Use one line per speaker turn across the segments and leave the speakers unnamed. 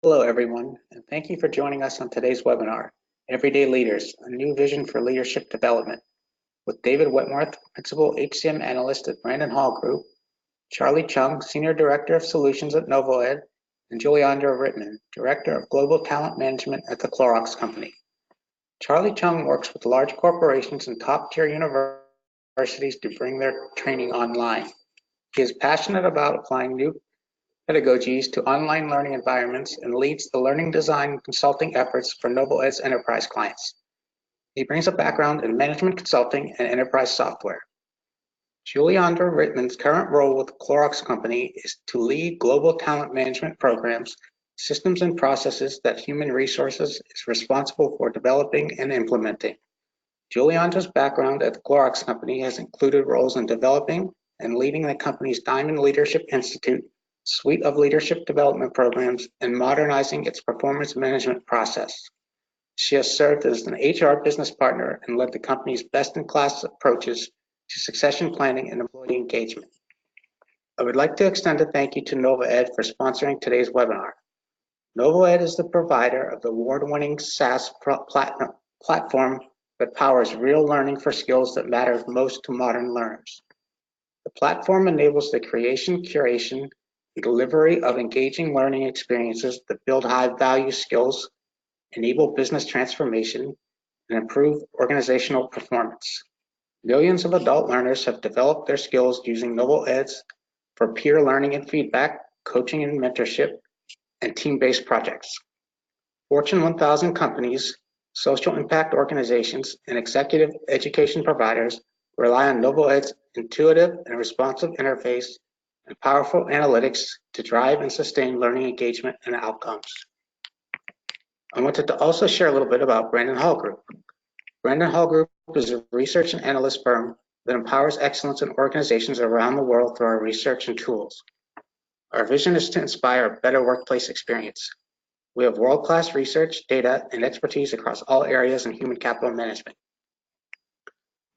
Hello, everyone, and thank you for joining us on today's webinar, Everyday Leaders, a New Vision for Leadership Development, with David Wentworth, Principal HCM Analyst at Brandon Hall Group, Charlie Chung, Senior Director of Solutions at NovoEd, and Juliandra Rittman, Director of Global Talent Management at the Clorox Company. Charlie Chung works with large corporations and top-tier universities to bring their training online. He is passionate about applying new pedagogies to online learning environments and leads the learning design and consulting efforts for NovoEd's enterprise clients. He brings a background in management consulting and enterprise software. Juliandra Rittman's current role with the Clorox Company is to lead global talent management programs, systems and processes that human resources is responsible for developing and implementing. Juliandra's background at the Clorox Company has included roles in developing and leading the company's Diamond Leadership Institute suite of leadership development programs and modernizing its performance management process. She has served as an HR business partner and led the company's best-in-class approaches to succession planning and employee engagement. I would like to extend a thank you to NovoEd for sponsoring today's webinar. NovoEd is the provider of the award-winning SaaS platform that powers real learning for skills that matter most to modern learners. The platform enables the creation, curation, and delivery of engaging learning experiences that build high-value skills, enable business transformation, and improve organizational performance. Millions of adult learners have developed their skills using NovoEds for peer learning and feedback, coaching and mentorship, and team-based projects. Fortune 1000 companies, social impact organizations, and executive education providers rely on NovoEd's intuitive and responsive interface and powerful analytics to drive and sustain learning engagement and outcomes. I wanted to also share a little bit about Brandon Hall Group. Brandon Hall Group is a research and analyst firm that empowers excellence in organizations around the world through our research and tools. Our vision is to inspire a better workplace experience. We have world-class research, data, and expertise across all areas in human capital management.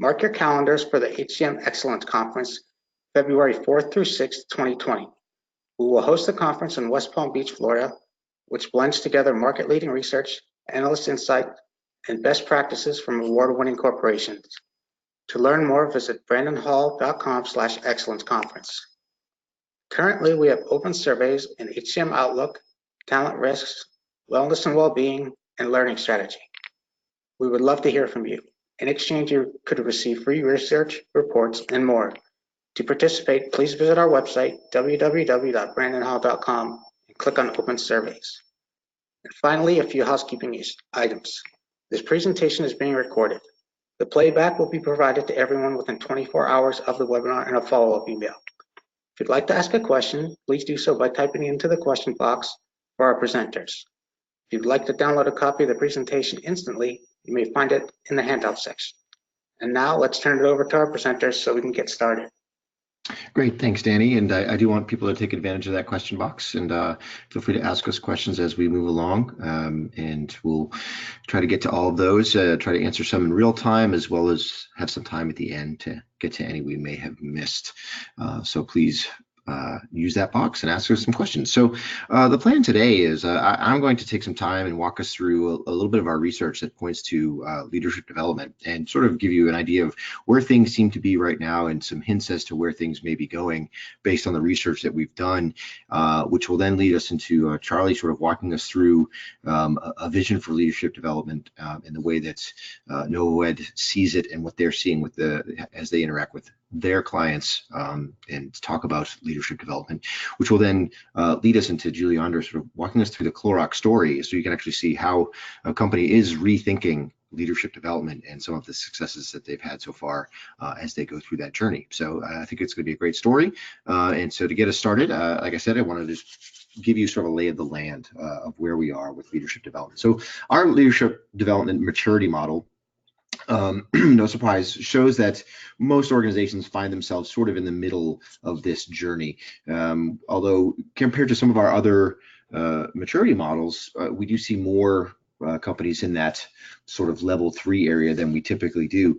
Mark your calendars for the HCM Excellence Conference, February 4th through 6th, 2020. We will host the conference in West Palm Beach, Florida, which blends together market-leading research, analyst insight, and best practices from award-winning corporations. To learn more, visit brandonhall.com/excellenceconference. Currently, we have open surveys in HCM Outlook, talent risks, wellness and well-being, and learning strategy. We would love to hear from you. In exchange, you could receive free research, reports, and more. To participate, please visit our website, www.brandonhall.com, and click on Open Surveys. And finally, a few housekeeping items. This presentation is being recorded. The playback will be provided to everyone within 24 hours of the webinar in a follow-up email. If you'd like to ask a question, please do so by typing into the question box for our presenters. If you'd like to download a copy of the presentation instantly, you may find it in the handout section. And now let's turn it over to our presenters so we can get started.
Great, thanks, Danny. And I do want people to take advantage of that question box and feel free to ask us questions as we move along. And we'll try to get to all of those, try to answer some in real time, as well as have some time at the end to get to any we may have missed. So please use that box and ask us some questions. So the plan today is I'm going to take some time and walk us through a little bit of our research that points to leadership development and sort of give you an idea of where things seem to be right now and some hints as to where things may be going based on the research that we've done, which will then lead us into Charlie sort of walking us through a vision for leadership development in the way that NovoEd sees it and what they're seeing with as they interact with their clients and talk about leadership development, which will then lead us into Juliandra sort of walking us through the Clorox story so you can actually see how a company is rethinking leadership development and some of the successes that they've had so far as they go through that journey. So I think it's going to be a great story. And so to get us started, like I said, I wanted to give you sort of a lay of the land of where we are with leadership development. So our leadership development maturity model, no surprise, shows that most organizations find themselves sort of in the middle of this journey. Although compared to some of our other maturity models, we do see more companies in that sort of level 3 area than we typically do.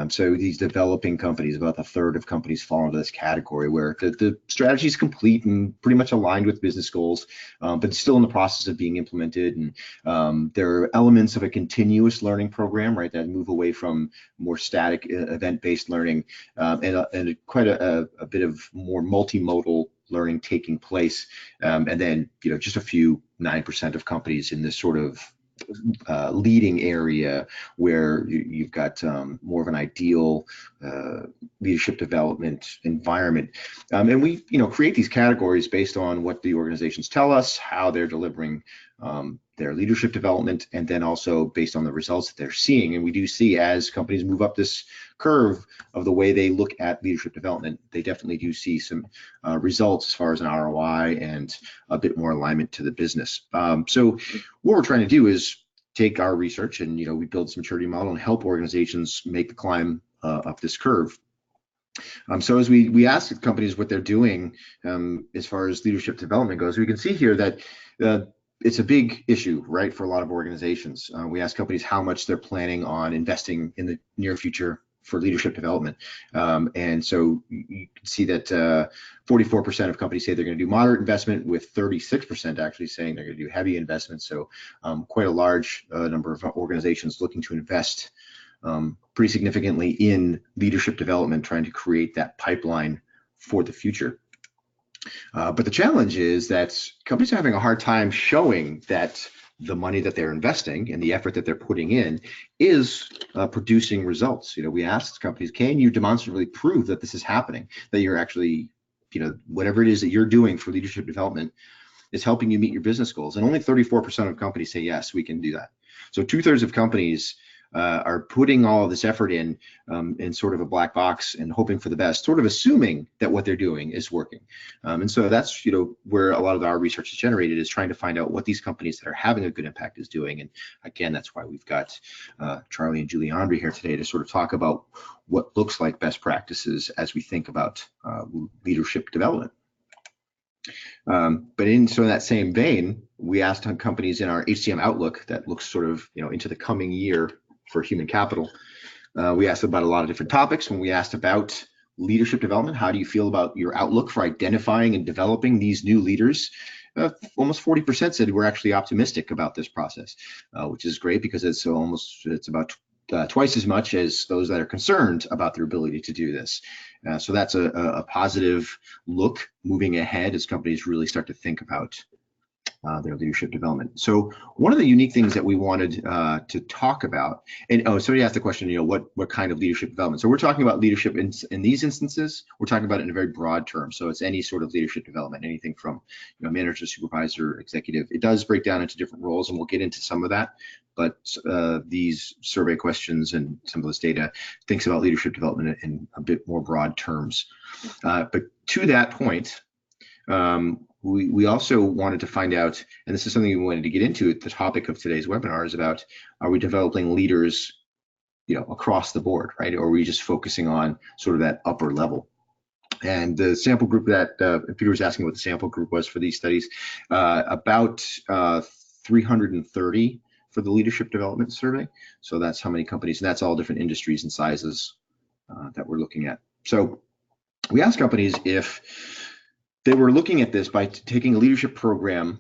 So these developing companies, about a third of companies fall into this category where the strategy is complete and pretty much aligned with business goals, but still in the process of being implemented. And there are elements of a continuous learning program, right, that move away from more static event-based learning, and quite a bit of more multimodal learning taking place. And then, just a few 9% of companies in this sort of leading area where you've got more of an ideal leadership development environment. And we create these categories based on what the organizations tell us, how they're delivering their leadership development, and then also based on the results that they're seeing. And we do see, as companies move up this curve of the way they look at leadership development, they definitely do see some results as far as an ROI and a bit more alignment to the business. So what we're trying to do is take our research and we build this maturity model and help organizations make the climb up this curve. So as we ask companies what they're doing as far as leadership development goes, we can see here that it's a big issue, right, for a lot of organizations. We ask companies how much they're planning on investing in the near future for leadership development. And so you can see that 44% of companies say they're going to do moderate investment, with 36% actually saying they're going to do heavy investment. So quite a large number of organizations looking to invest pretty significantly in leadership development, trying to create that pipeline for the future. But the challenge is that companies are having a hard time showing that the money that they're investing and the effort that they're putting in is producing results. We asked companies, can you demonstratively prove that this is happening, that you're actually, whatever it is that you're doing for leadership development is helping you meet your business goals? And only 34% of companies say, yes, we can do that. So 2/3 of companies are putting all of this effort in sort of a black box and hoping for the best, sort of assuming that what they're doing is working. And so that's where a lot of our research is generated, is trying to find out what these companies that are having a good impact is doing. And again, that's why we've got Charlie and Julie Andre here today to sort of talk about what looks like best practices as we think about leadership development. But in that same vein, we asked companies in our HCM Outlook that looks sort of into the coming year for human capital. We asked about a lot of different topics. When we asked about leadership development, how do you feel about your outlook for identifying and developing these new leaders? Almost 40% said we're actually optimistic about this process, which is great because it's about twice as much as those that are concerned about their ability to do this. So that's a positive look moving ahead as companies really start to think about their leadership development. So one of the unique things that we wanted to talk about, and somebody asked the question, what kind of leadership development? So we're talking about leadership in these instances. We're talking about it in a very broad term. So it's any sort of leadership development, anything from manager, supervisor, executive. It does break down into different roles, and we'll get into some of that. But these survey questions and some of this data thinks about leadership development in a bit more broad terms. But to that point, we also wanted to find out, and this is something we wanted to get into, the topic of today's webinar is about, are we developing leaders, across the board, right? Or are we just focusing on sort of that upper level? And the sample group that Peter was asking what the sample group was for these studies, about 330 for the leadership development survey. So that's how many companies, and that's all different industries and sizes that we're looking at. So we asked companies if they were looking at this by taking a leadership program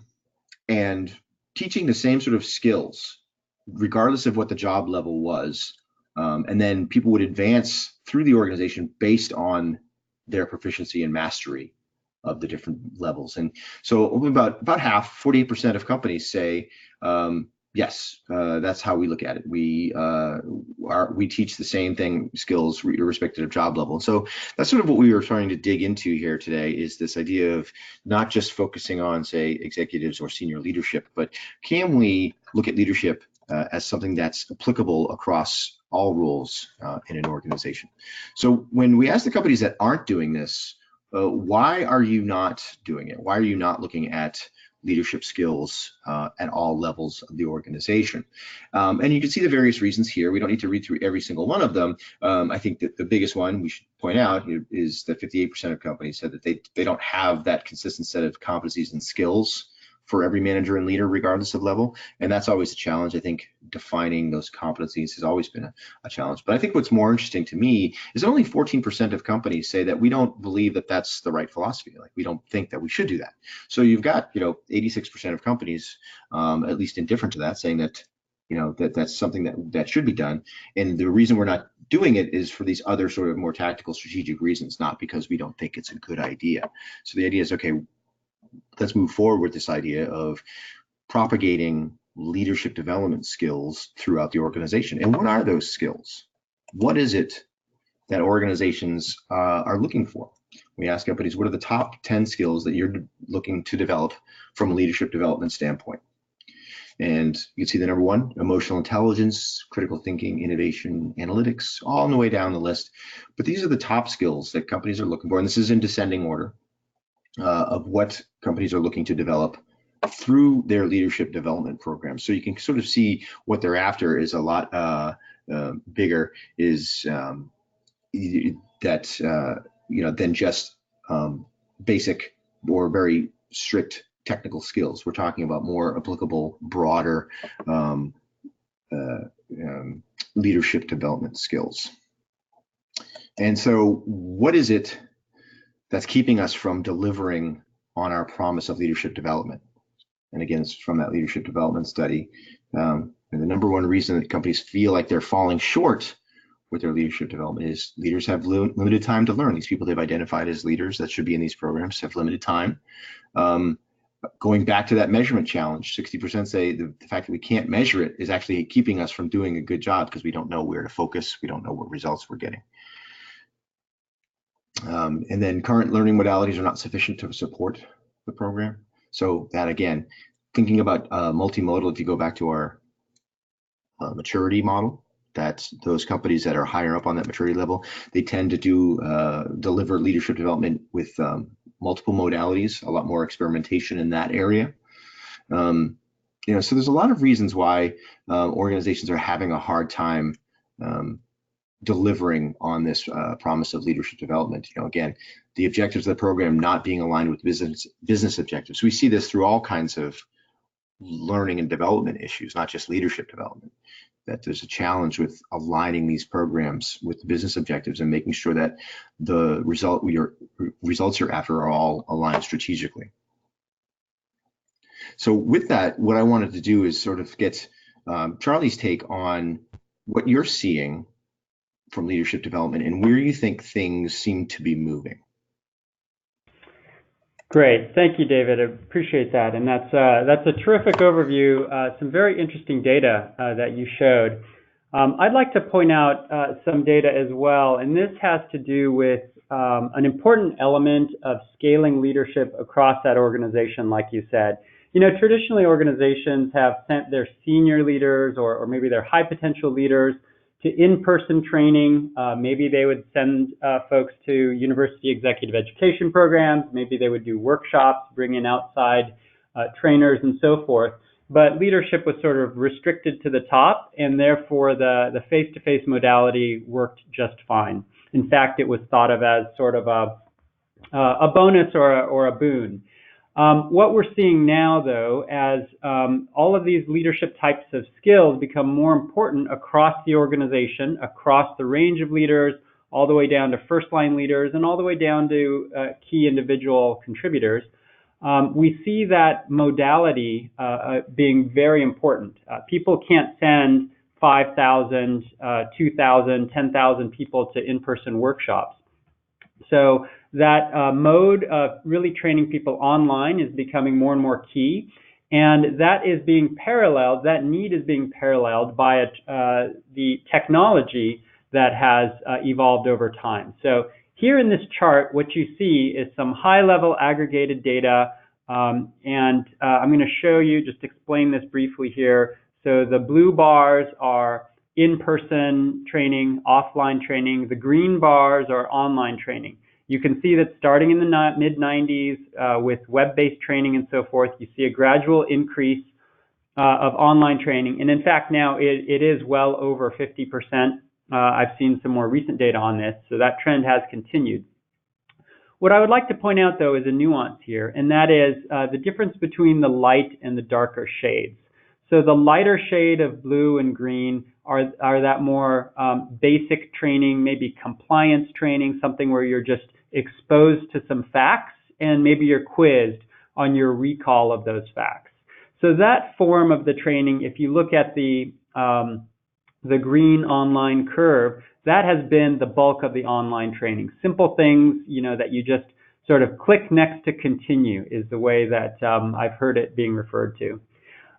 and teaching the same sort of skills, regardless of what the job level was. And then people would advance through the organization based on their proficiency and mastery of the different levels. And so about half, 48% of companies say, yes, that's how we look at it. We teach the same thing, skills, irrespective of job level. So that's sort of what we were trying to dig into here today, is this idea of not just focusing on, say, executives or senior leadership, but can we look at leadership as something that's applicable across all roles in an organization? So when we ask the companies that aren't doing this, why are you not doing it? Why are you not looking at leadership skills at all levels of the organization? And you can see the various reasons here. We don't need to read through every single one of them. I think that the biggest one we should point out is that 58% of companies said that they don't have that consistent set of competencies and skills for every manager and leader, regardless of level. And that's always a challenge. I think defining those competencies has always been a challenge. But I think what's more interesting to me is that only 14% of companies say that we don't believe that that's the right philosophy. Like, we don't think that we should do that. So you've got, 86% of companies, at least indifferent to that, saying that, that's something that should be done. And the reason we're not doing it is for these other sort of more tactical, strategic reasons, not because we don't think it's a good idea. So the idea is, okay, let's move forward with this idea of propagating leadership development skills throughout the organization. And what are those skills? What is it that organizations are looking for? We ask companies, what are the top 10 skills that you're looking to develop from a leadership development standpoint? And you can see the number one, emotional intelligence, critical thinking, innovation, analytics, all on the way down the list. But these are the top skills that companies are looking for. And this is in descending order of what companies are looking to develop through their leadership development program. So you can sort of see what they're after is a lot bigger, is than just basic or very strict technical skills. We're talking about more applicable, broader leadership development skills. And so what is it that's keeping us from delivering on our promise of leadership development? And again, it's from that leadership development study. And the number one reason that companies feel like they're falling short with their leadership development is leaders have limited time to learn. These people they've identified as leaders that should be in these programs have limited time. Going back to that measurement challenge, 60% say the fact that we can't measure it is actually keeping us from doing a good job because we don't know where to focus. We don't know what results we're getting. And then current learning modalities are not sufficient to support the program. So that, again, thinking about multimodal, if you go back to our maturity model, that those companies that are higher up on that maturity level, they tend to deliver leadership development with multiple modalities, a lot more experimentation in that area. So there's a lot of reasons why organizations are having a hard time delivering on this promise of leadership development. Again, the objectives of the program not being aligned with business objectives. We see this through all kinds of learning and development issues, not just leadership development, that there's a challenge with aligning these programs with business objectives and making sure that the results you're after are all aligned strategically. So with that, what I wanted to do is sort of get Charlie's take on what you're seeing from leadership development and where you think things seem to be moving.
Great, thank you, David. I appreciate that, and that's a terrific overview. Some very interesting data that you showed. I'd like to point out some data as well, and this has to do with an important element of scaling leadership across that organization, like you said. Traditionally organizations have sent their senior leaders or maybe their high potential leaders to in-person training. Maybe they would send folks to university executive education programs. Maybe they would do workshops, bring in outside trainers and so forth. But leadership was sort of restricted to the top, and therefore the face-to-face modality worked just fine. In fact, it was thought of as sort of a bonus or a boon. What we're seeing now, though, as all of these leadership types of skills become more important across the organization, across the range of leaders, all the way down to first-line leaders and all the way down to key individual contributors, we see that modality being very important. People can't send 5,000, 2,000, 10,000 people to in-person workshops. So that mode of really training people online is becoming more and more key, and that is being paralleled, that need is being paralleled by the technology that has evolved over time. So here in this chart, what you see is some high-level aggregated data, and I'm going to show you, just explain this briefly here. So the blue bars are in-person training, offline training. The green bars are online training. You can see that starting in the mid-90s with web-based training and so forth, you see a gradual increase of online training. And in fact, now it is well over 50%. I've seen some more recent data on this, so that trend has continued. What I would like to point out, though, is a nuance here, and that is the difference between the light and the darker shades. So the lighter shade of blue and green are that more basic training, maybe compliance training, something where you're just exposed to some facts and maybe you're quizzed on your recall of those facts. So that form of the training, if you look at the green online curve, that has been the bulk of the online training. Simple things, that you just sort of click next to continue is the way that I've heard it being referred to.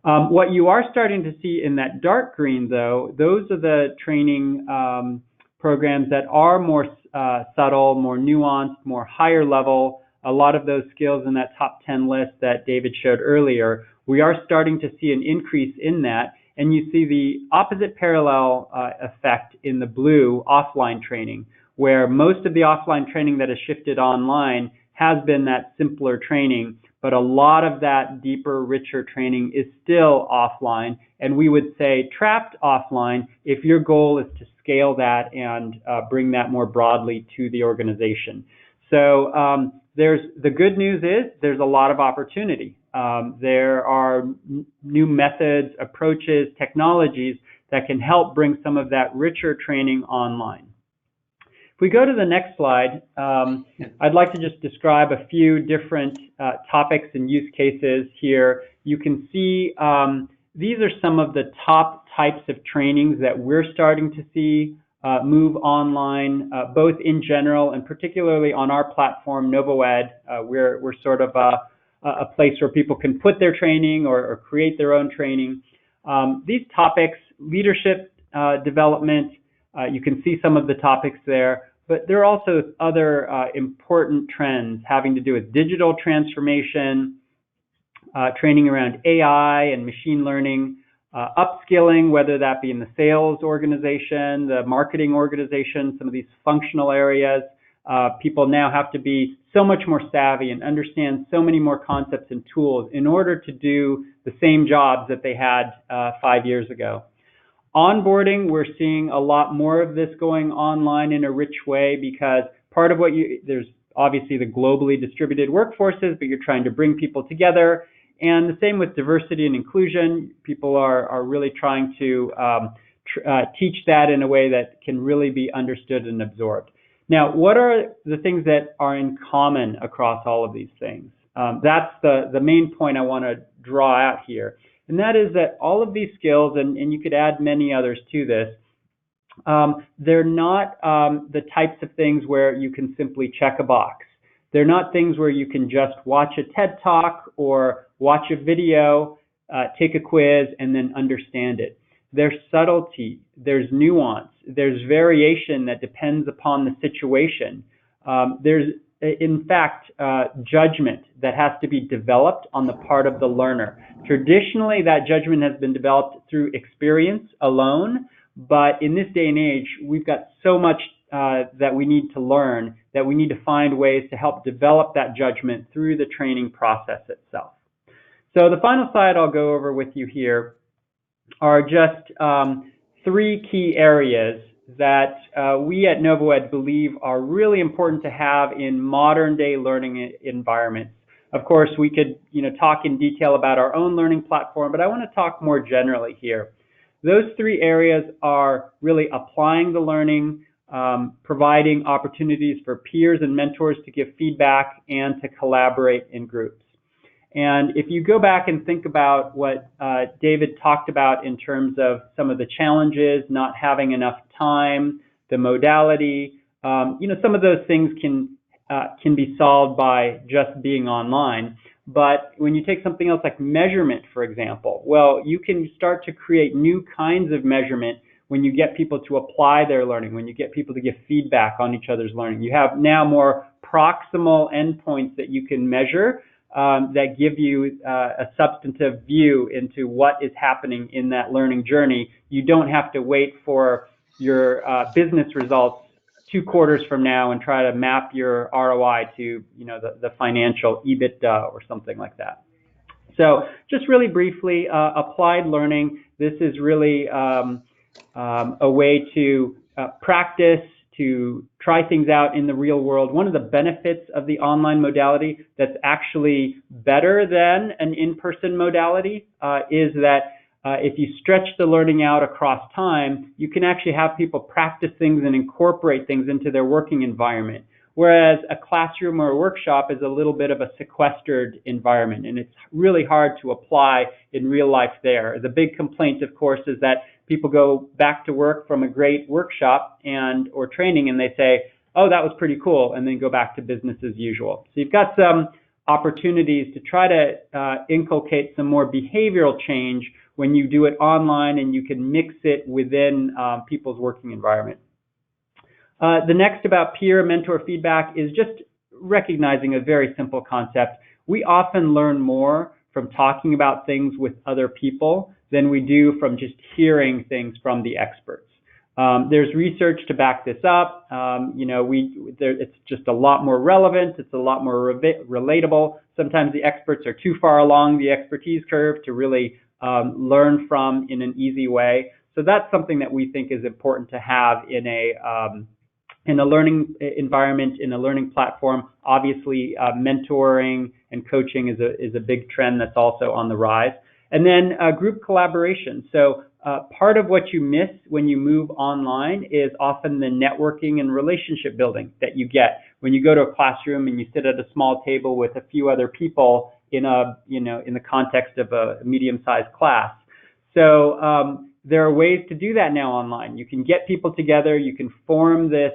What you are starting to see in that dark green, though, those are the training programs that are more subtle, more nuanced, more higher level. A lot of those skills in that top 10 list that David showed earlier, we are starting to see an increase in that. And you see the opposite parallel effect in the blue offline training, where most of the offline training that has shifted online has been that simpler training, but a lot of that deeper, richer training is still offline, and we would say trapped offline if your goal is to scale that and bring that more broadly to the organization. So the good news is there's a lot of opportunity. There are new methods, approaches, technologies that can help bring some of that richer training online. If we go to the next slide, I'd like to just describe a few different topics and use cases here. You can see these are some of the top types of trainings that we're starting to see move online, both in general and particularly on our platform, NovoEd. We're sort of a place where people can put their training or create their own training. These topics, leadership development, you can see some of the topics there, but there are also other important trends having to do with digital transformation, training around AI and machine learning, upskilling, whether that be in the sales organization, the marketing organization, some of these functional areas. People now have to be so much more savvy and understand so many more concepts and tools in order to do the same jobs that they had 5 years ago. Onboarding, we're seeing a lot more of this going online in a rich way because part of there's obviously the globally distributed workforces, but you're trying to bring people together. And the same with diversity and inclusion. People are really trying to teach that in a way that can really be understood and absorbed. Now, what are the things that are in common across all of these things? That's the main point I want to draw out here. And that is that all of these skills, and you could add many others to this, they're not the types of things where you can simply check a box. They're not things where you can just watch a TED Talk or watch a video, take a quiz, and then understand it. There's subtlety, there's nuance, there's variation that depends upon the situation. There's, in fact, judgment that has to be developed on the part of the learner. Traditionally, that judgment has been developed through experience alone, but in this day and age, we've got so much that we need to learn that we need to find ways to help develop that judgment through the training process itself. So the final slide I'll go over with you here are just 3 key areas that we at NovoEd believe are really important to have in modern day learning environments. Of course, we could talk in detail about our own learning platform, but I want to talk more generally here. Those 3 areas are really applying the learning, providing opportunities for peers and mentors to give feedback and to collaborate in groups. And if you go back and think about what David talked about in terms of some of the challenges, not having enough time, the modality, some of those things can be solved by just being online. But when you take something else like measurement, for example, well, you can start to create new kinds of measurement when you get people to apply their learning, when you get people to give feedback on each other's learning. You have now more proximal endpoints that you can measure that give you a substantive view into what is happening in that learning journey. You don't have to wait for your business results 2 quarters from now and try to map your ROI to the financial EBITDA or something like that. So just really briefly, applied learning, this is really a way to practice, to try things out in the real world. One of the benefits of the online modality that's actually better than an in-person modality is that if you stretch the learning out across time, you can actually have people practice things and incorporate things into their working environment. Whereas a classroom or a workshop is a little bit of a sequestered environment, and it's really hard to apply in real life there. The big complaint, of course, is that people go back to work from a great workshop or training, and they say, oh, that was pretty cool, and then go back to business as usual. So you've got some opportunities to try to inculcate some more behavioral change when you do it online, and you can mix it within people's working environment. The next about peer mentor feedback is just recognizing a very simple concept. We often learn more from talking about things with other people than we do from just hearing things from the experts. There's research to back this up. It's just a lot more relevant. It's a lot more relatable. Sometimes the experts are too far along the expertise curve to really learn from in an easy way. So that's something that we think is important to have in a learning environment, in a learning platform. Obviously, mentoring and coaching is a big trend that's also on the rise. And then group collaboration. So part of what you miss when you move online is often the networking and relationship building that you get when you go to a classroom and you sit at a small table with a few other people in the context of a medium-sized class. So there are ways to do that now online. You can get people together. You can form this,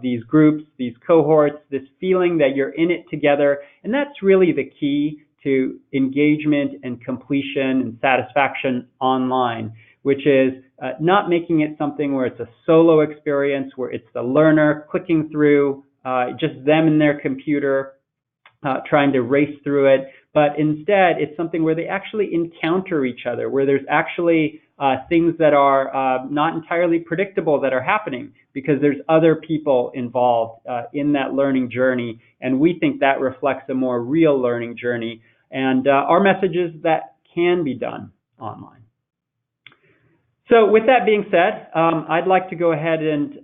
these groups, these cohorts, this feeling that you're in it together. And that's really the key to engagement and completion and satisfaction online, which is not making it something where it's a solo experience, where it's the learner clicking through, just them and their computer, trying to race through it. But instead, it's something where they actually encounter each other, where there's actually things that are not entirely predictable that are happening because there's other people involved in that learning journey. And we think that reflects a more real learning journey. And our message is that can be done online. So with that being said, I'd like to go ahead and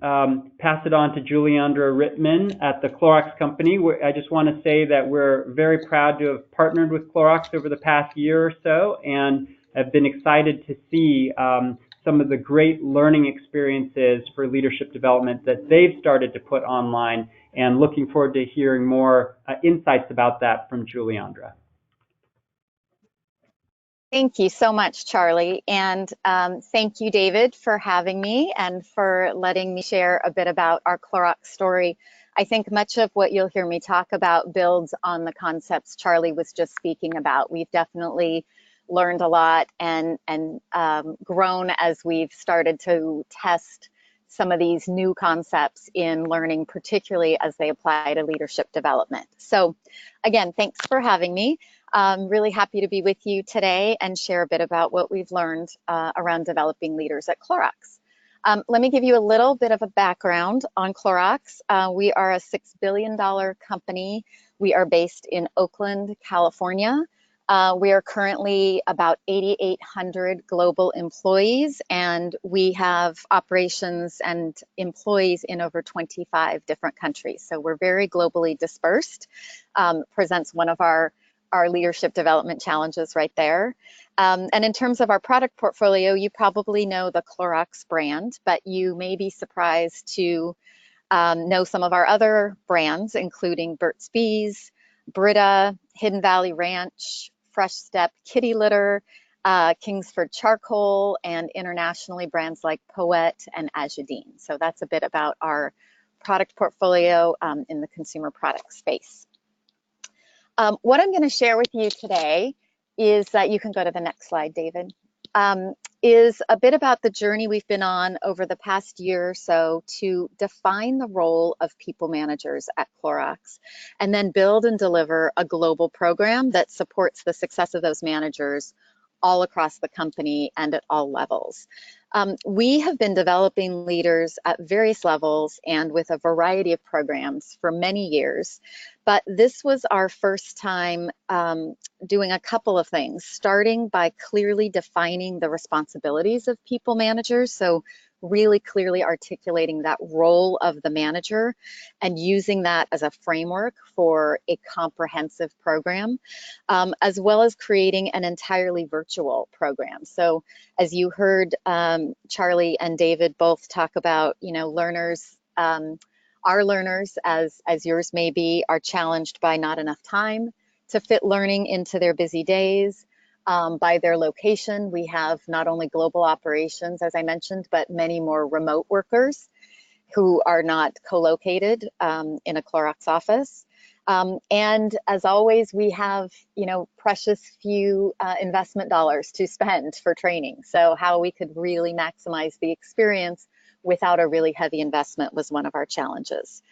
pass it on to Juliandra Rittman at the Clorox company. I just want to say that we're very proud to have partnered with Clorox over the past year or so, and have been excited to see some of the great learning experiences for leadership development that they've started to put online, and looking forward to hearing more insights about that from Juliandra.
Thank you so much, Charlie. And thank you, David, for having me and for letting me share a bit about our Clorox story. I think much of what you'll hear me talk about builds on the concepts Charlie was just speaking about. We've definitely learned a lot and grown as we've started to test some of these new concepts in learning, particularly as they apply to leadership development. So again, thanks for having me. I'm really happy to be with you today and share a bit about what we've learned around developing leaders at Clorox. Let me give you a little bit of a background on Clorox. We are a $6 billion company. We are based in Oakland, California. We are currently about 8,800 global employees, and we have operations and employees in over 25 different countries. So we're very globally dispersed. Presents one of our leadership development challenges right there. And in terms of our product portfolio, you probably know the Clorox brand, but you may be surprised to know some of our other brands, including Burt's Bees, Brita, Hidden Valley Ranch, Fresh Step Kitty Litter, Kingsford Charcoal, and internationally brands like Poet and Ajadine. So that's a bit about our product portfolio in the consumer product space. What I'm going to share with you today is that you can go to the next slide, David, is a bit about the journey we've been on over the past year or so to define the role of people managers at Clorox, and then build and deliver a global program that supports the success of those managers all across the company and at all levels. We have been developing leaders at various levels and with a variety of programs for many years, but this was our first time doing a couple of things, starting by clearly defining the responsibilities of people managers. So really clearly articulating that role of the manager and using that as a framework for a comprehensive program, as well as creating an entirely virtual program. So as you heard Charlie and David both talk about, learners, our learners, as yours may be, are challenged by not enough time to fit learning into their busy days. By their location, we have not only global operations, as I mentioned, but many more remote workers who are not co-located in a Clorox office. And as always, we have, precious few investment dollars to spend for training. So how we could really maximize the experience without a really heavy investment was one of our challenges.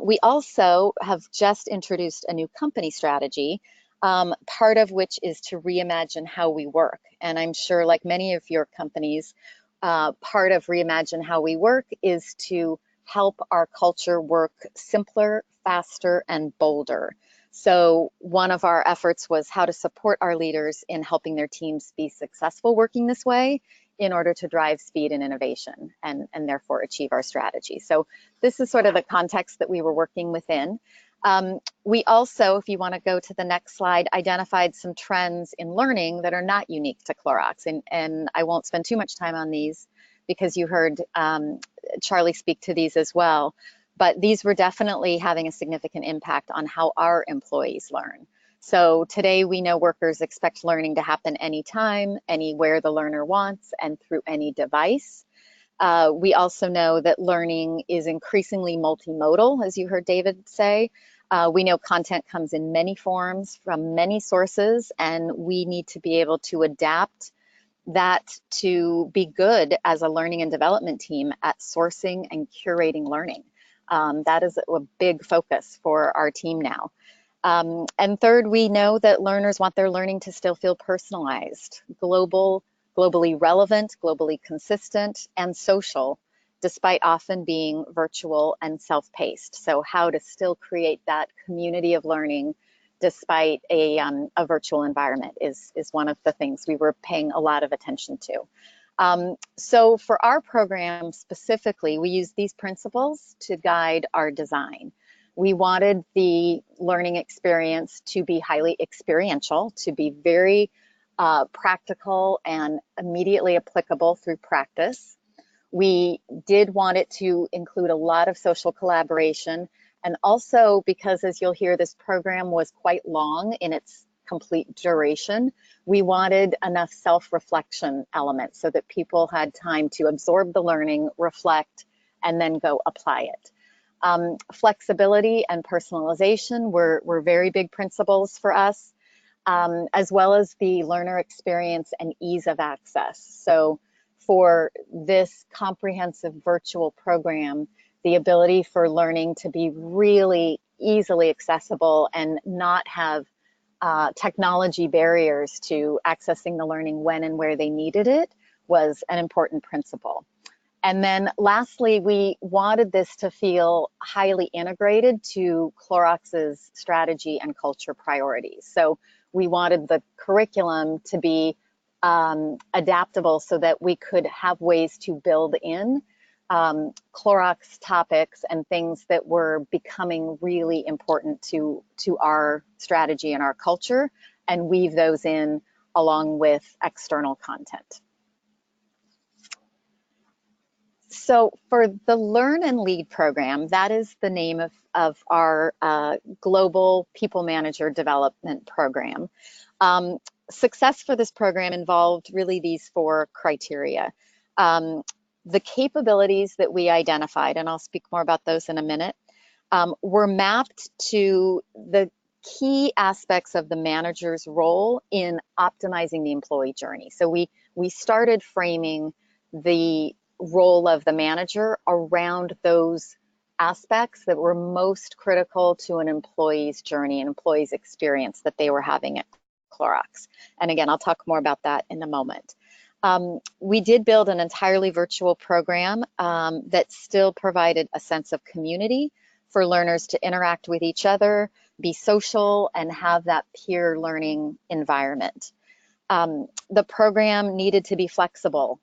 We also have just introduced a new company strategy, part of which is to reimagine how we work. And I'm sure, like many of your companies, part of reimagine how we work is to help our culture work simpler, faster, and bolder. So one of our efforts was how to support our leaders in helping their teams be successful working this way in order to drive speed and innovation and therefore achieve our strategy. So this is sort of the context that we were working within. We also, if you want to go to the next slide, identified some trends in learning that are not unique to Clorox. And I won't spend too much time on these because you heard Charlie speak to these as well. But these were definitely having a significant impact on how our employees learn. So today we know workers expect learning to happen anytime, anywhere the learner wants, and through any device. We also know that learning is increasingly multimodal, as you heard David say. We know content comes in many forms from many sources, and we need to be able to adapt that to be good as a learning and development team at sourcing and curating learning. That is a big focus for our team now. And third, we know that learners want their learning to still feel personalized, globally relevant, globally consistent, and social, despite often being virtual and self-paced. So how to still create that community of learning despite a virtual environment is one of the things we were paying a lot of attention to. So for our program specifically, we use these principles to guide our design. We wanted the learning experience to be highly experiential, to be very practical and immediately applicable through practice. We did want it to include a lot of social collaboration, and also because, as you'll hear, this program was quite long in its complete duration, we wanted enough self-reflection elements so that people had time to absorb the learning, reflect, and then go apply it. Flexibility and personalization were very big principles for us, as well as the learner experience and ease of access. So for this comprehensive virtual program, the ability for learning to be really easily accessible and not have technology barriers to accessing the learning when and where they needed it was an important principle. And then lastly, we wanted this to feel highly integrated to Clorox's strategy and culture priorities. So we wanted the curriculum to be adaptable so that we could have ways to build in Clorox topics and things that were becoming really important to our strategy and our culture, and weave those in along with external content. So for the Learn and Lead program, that is the name of our global people manager development program. Success for this program involved really these 4 criteria. The capabilities that we identified, and I'll speak more about those in a minute, were mapped to the key aspects of the manager's role in optimizing the employee journey. So we started framing the role of the manager around those aspects that were most critical to an employee's journey, an employee's experience that they were having at Clorox. And again, I'll talk more about that in a moment. We did build an entirely virtual program that still provided a sense of community for learners to interact with each other, be social, and have that peer learning environment. The program needed to be flexible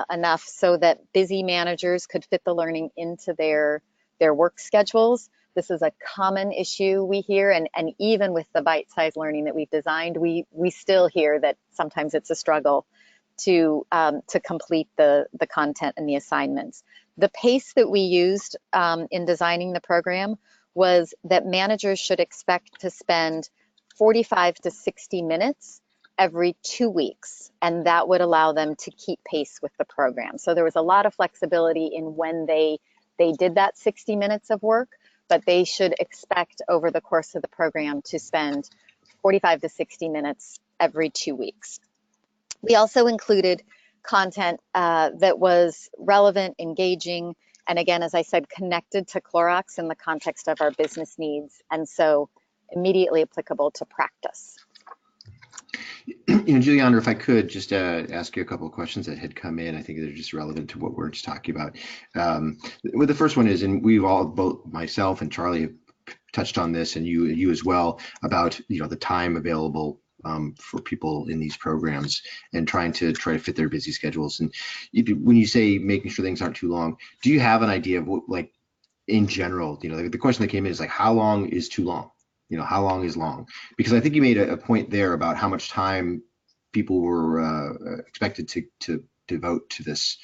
enough so that busy managers could fit the learning into their work schedules. This is a common issue we hear, and even with the bite-sized learning that we've designed, we still hear that sometimes it's a struggle to complete the content and the assignments. The pace that we used in designing the program was that managers should expect to spend 45 to 60 minutes every 2 weeks, and that would allow them to keep pace with the program. So there was a lot of flexibility in when they did that 60 minutes of work, but they should expect over the course of the program to spend 45 to 60 minutes every 2 weeks. We also included content that was relevant, engaging, and again, as I said, connected to Clorox in the context of our business needs, and so immediately applicable to practice.
Juliana, if I could just ask you a couple of questions that had come in, I think they're just relevant to what we're just talking about. Well, the first one is, and we've all, both myself and Charlie, have touched on this, and you as well, about the time available for people in these programs and trying to fit their busy schedules. And when you say making sure things aren't too long, do you have an idea of what, like, in general, the question that came in is like, how long is too long? How long is long? Because I think you made a point there about how much time people were expected to devote to this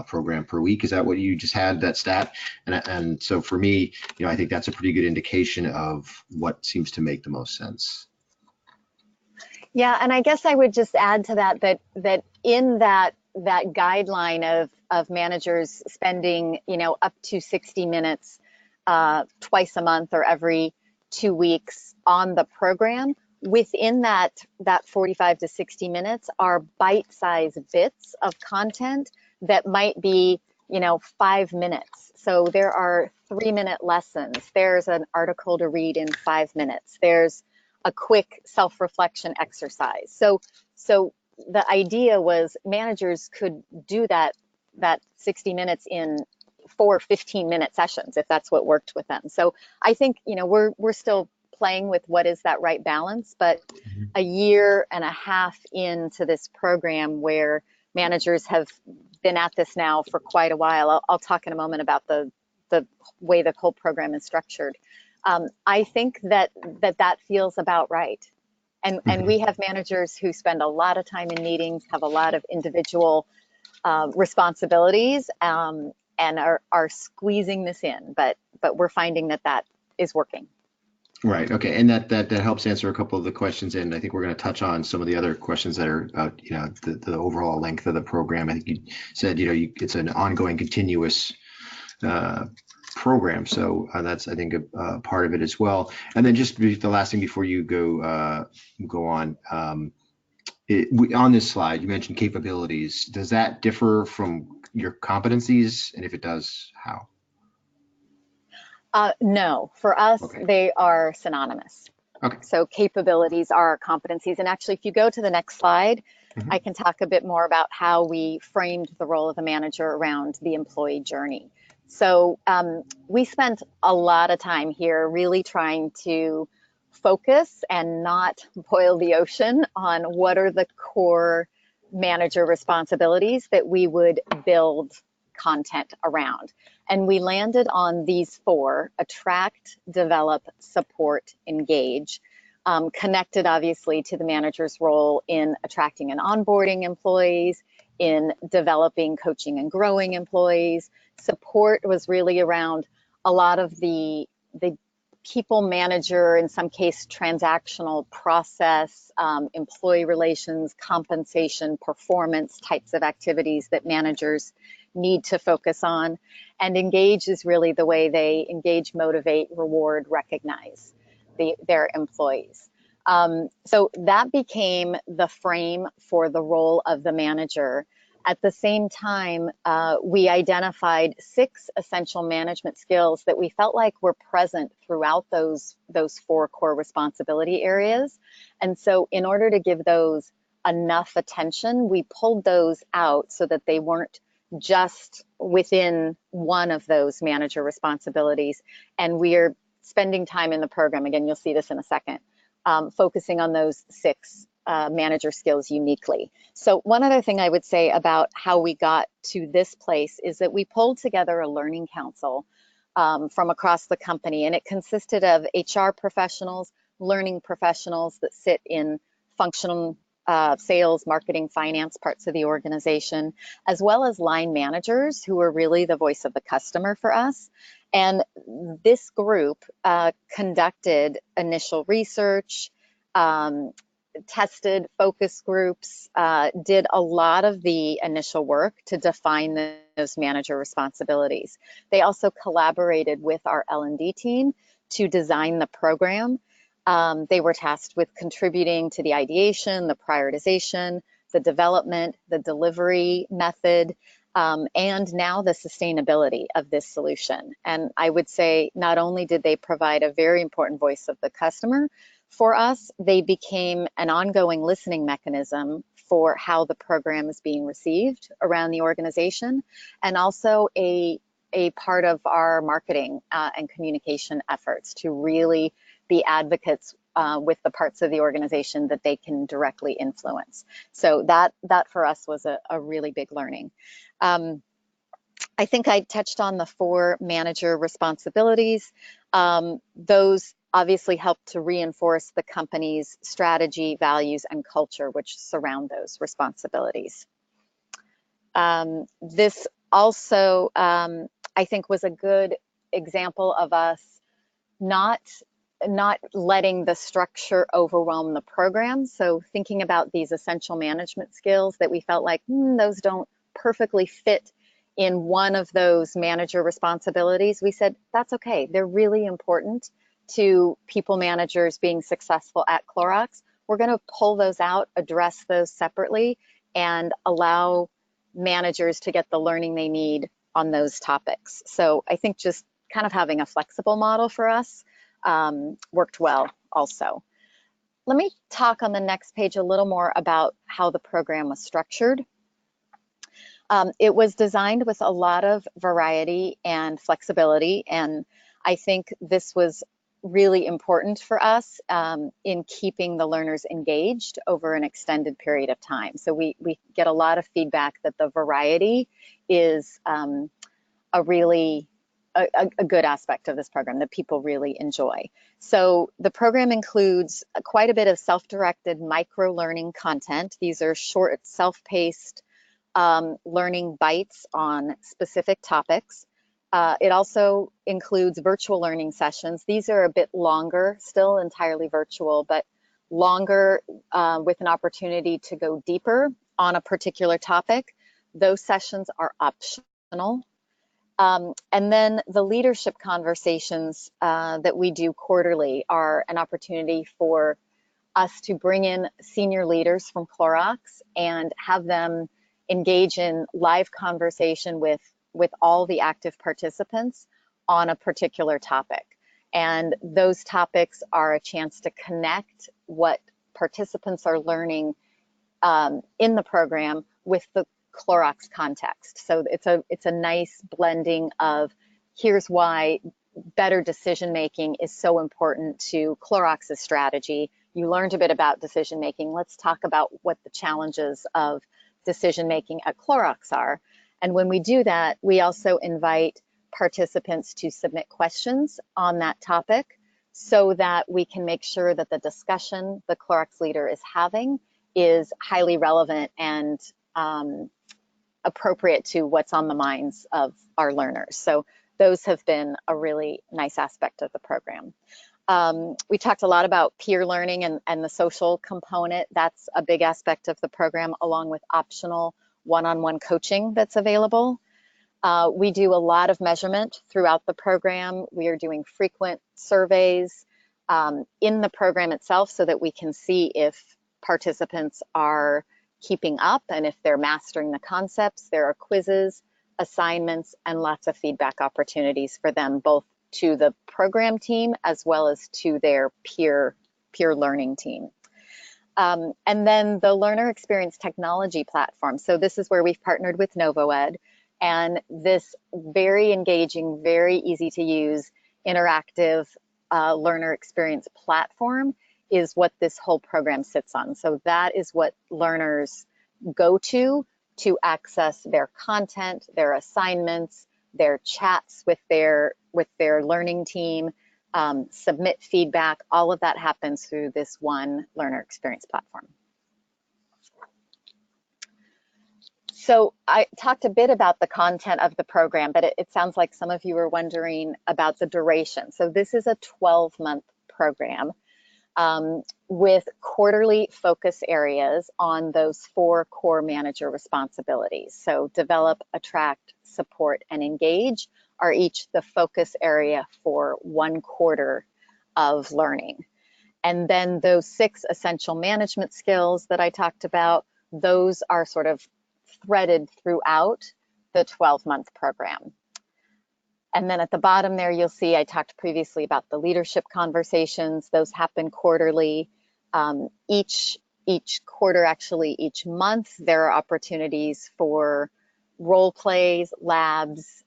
program per week. Is that what you just had, that stat? And so for me, I think that's a pretty good indication of what seems to make the most sense.
Yeah, and I guess I would just add to that in that guideline of managers spending up to 60 minutes twice a month or every 2 weeks on the program, within that 45 to 60 minutes are bite-sized bits of content that might be 5 minutes. So there are 3-minute lessons. There's an article to read in 5 minutes. There's a quick self-reflection exercise. So the idea was managers could do that 60 minutes in 4 15-minute sessions if that's what worked with them. So I think we're still playing with what is that right balance, but a year and a half into this program where managers have been at this now for quite a while, I'll talk in a moment about the way the whole program is structured. I think that feels about right. And we have managers who spend a lot of time in meetings, have a lot of individual responsibilities, and are squeezing this in, but we're finding that is working.
Right. Okay. And that helps answer a couple of the questions. And I think we're going to touch on some of the other questions that are about, the overall length of the program. I think you said, it's an ongoing, continuous program. So that's, I think, a part of it as well. And then just the last thing before you go on, on this slide, you mentioned capabilities. Does that differ from your competencies? And if it does, how?
No, for us,
Okay.
They are synonymous.
Okay.
So capabilities are competencies. And actually, if you go to the next slide, I can talk a bit more about how we framed the role of the manager around the employee journey. So we spent a lot of time here really trying to focus and not boil the ocean on what are the core manager responsibilities that we would build content around. And we landed on these 4: attract, develop, support, engage, connected obviously to the manager's role in attracting and onboarding employees, in developing, coaching, and growing employees. Support was really around a lot of the people manager, in some case transactional process, employee relations, compensation, performance types of activities that managers need to focus on. And engage is really the way they engage, motivate, reward, recognize their employees. So that became the frame for the role of the manager. At the same time, we identified 6 essential management skills that we felt like were present throughout those 4 core responsibility areas. And so in order to give those enough attention, we pulled those out so that they weren't just within one of those manager responsibilities. And we're spending time in the program, again, you'll see this in a second, focusing on those 6 manager skills uniquely. So one other thing I would say about how we got to this place is that we pulled together a learning council from across the company, and it consisted of HR professionals, learning professionals that sit in functional sales, marketing, finance parts of the organization, as well as line managers who are really the voice of the customer for us. And this group conducted initial research, tested focus groups, did a lot of the initial work to define those manager responsibilities. They also collaborated with our L&D team to design the program. They were tasked with contributing to the ideation, the prioritization, the development, the delivery method, and now the sustainability of this solution. And I would say not only did they provide a very important voice of the customer for us, they became an ongoing listening mechanism for how the program is being received around the organization, and also a part of our marketing and communication efforts to really be advocates with the parts of the organization that they can directly influence. So that for us was a really big learning. I think I touched on the 4 manager responsibilities. Those obviously help to reinforce the company's strategy, values, and culture, which surround those responsibilities. This also, I think, was a good example of us not letting the structure overwhelm the program. So thinking about these essential management skills that we felt like those don't perfectly fit in one of those manager responsibilities, we said, that's okay. They're really important to people managers being successful at Clorox. We're going to pull those out, address those separately, and allow managers to get the learning they need on those topics. So I think just kind of having a flexible model for us worked well also. Let me talk on the next page a little more about how the program was structured. It was designed with a lot of variety and flexibility, and I think this was really important for us in keeping the learners engaged over an extended period of time. So we get a lot of feedback that the variety is a good aspect of this program that people really enjoy. So the program includes quite a bit of self-directed micro-learning content. These are short, self-paced learning bites on specific topics. It also includes virtual learning sessions. These are a bit longer, still entirely virtual, but longer with an opportunity to go deeper on a particular topic. Those sessions are optional. And then the leadership conversations that we do quarterly are an opportunity for us to bring in senior leaders from Clorox and have them engage in live conversation with all the active participants on a particular topic. And those topics are a chance to connect what participants are learning in the program with the Clorox context. So it's a nice blending of here's why better decision making is so important to Clorox's strategy. You learned a bit about decision making. Let's talk about what the challenges of decision making at Clorox are. And when we do that, we also invite participants to submit questions on that topic so that we can make sure that the discussion the Clorox leader is having is highly relevant and appropriate to what's on the minds of our learners. So those have been a really nice aspect of the program. We talked a lot about peer learning and the social component. That's a big aspect of the program, along with optional one-on-one coaching that's available. We do a lot of measurement throughout the program. We are doing frequent surveys in the program itself so that we can see if participants are keeping up and if they're mastering the concepts. There are quizzes, assignments, and lots of feedback opportunities for them, both to the program team as well as to their peer learning team. And then the learner experience technology platform. So this is where we've partnered with NovoEd, and this very engaging, very easy to use, interactive learner experience platform is what this whole program sits on. So that is what learners go to access their content, their assignments, their chats with their learning team, submit feedback. All of that happens through this one learner experience platform. So I talked a bit about the content of the program, but it sounds like some of you are wondering about the duration. So this is a 12-month program with quarterly focus areas on those 4 core manager responsibilities. So develop, attract, support, and engage are each the focus area for 1 quarter of learning. And then those 6 essential management skills that I talked about, those are sort of threaded throughout the 12-month program. And then at the bottom there, you'll see I talked previously about the leadership conversations. Those happen quarterly. Each quarter, actually each month, there are opportunities for role plays, labs,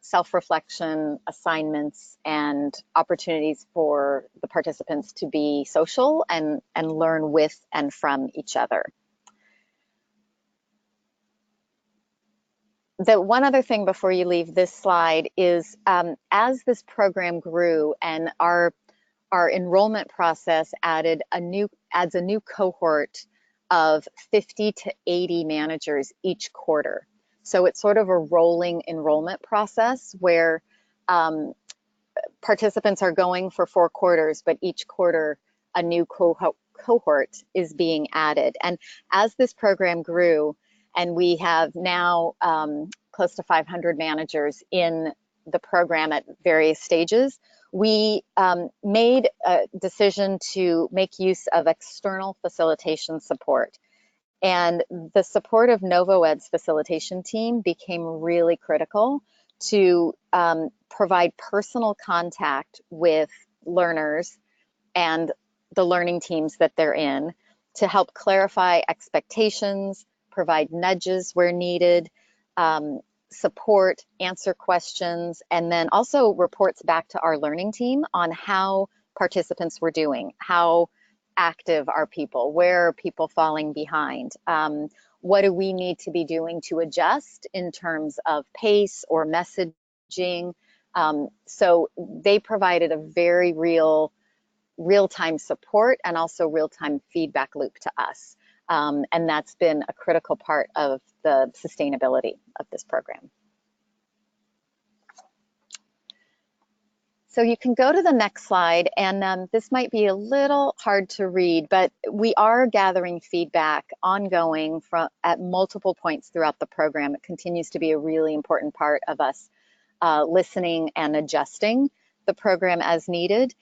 self-reflection, assignments, and opportunities for the participants to be social and learn with and from each other. The one other thing before you leave this slide is as this program grew and our enrollment process adds a new cohort of 50 to 80 managers each quarter. So it's sort of a rolling enrollment process where participants are going for 4 quarters, but each quarter a new cohort is being added. And as this program grew, and we have now close to 500 managers in the program at various stages, we made a decision to make use of external facilitation support. And the support of NovoEd's facilitation team became really critical to provide personal contact with learners and the learning teams that they're in to help clarify expectations, provide nudges where needed, support, answer questions, and then also reports back to our learning team on how participants were doing, how active are people, where are people falling behind, what do we need to be doing to adjust in terms of pace or messaging. So they provided a very real-time support and also real-time feedback loop to us. And that's been a critical part of the sustainability of this program. So you can go to the next slide, and this might be a little hard to read, but we are gathering feedback ongoing at multiple points throughout the program. It continues to be a really important part of us listening and adjusting the program as needed.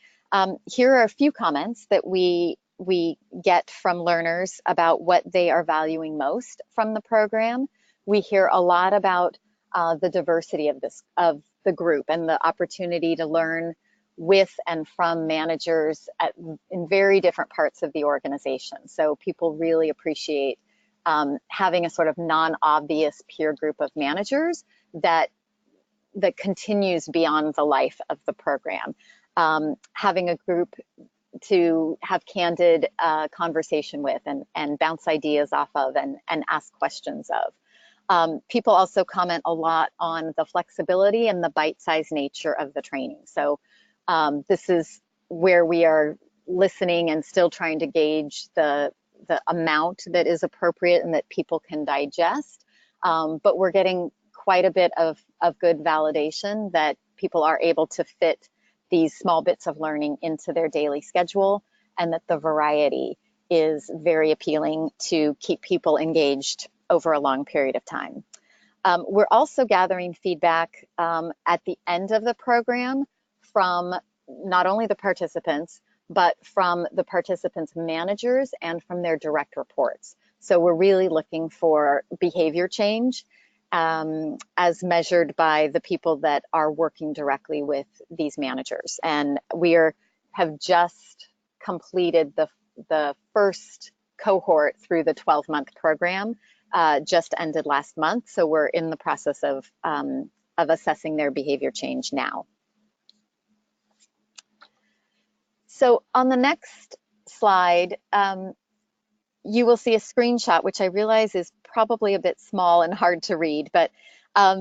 Here are a few comments that we get from learners about what they are valuing most from the program. We hear a lot about the diversity of the group and the opportunity to learn with and from managers in very different parts of the organization. So people really appreciate having a sort of non-obvious peer group of managers that continues beyond the life of the program. Having a group to have candid conversation with and bounce ideas off of and ask questions of. People also comment a lot on the flexibility and the bite-sized nature of the training. So this is where we are listening and still trying to gauge the amount that is appropriate and that people can digest. But we're getting quite a bit of good validation that people are able to fit these small bits of learning into their daily schedule, and that the variety is very appealing to keep people engaged over a long period of time. We're also gathering feedback at the end of the program from not only the participants, but from the participants' managers and from their direct reports. So we're really looking for behavior change as measured by the people that are working directly with these managers. And we have just completed the first cohort through the 12-month program, just ended last month. So we're in the process of assessing their behavior change now. So on the next slide, you will see a screenshot, which I realize is probably a bit small and hard to read, but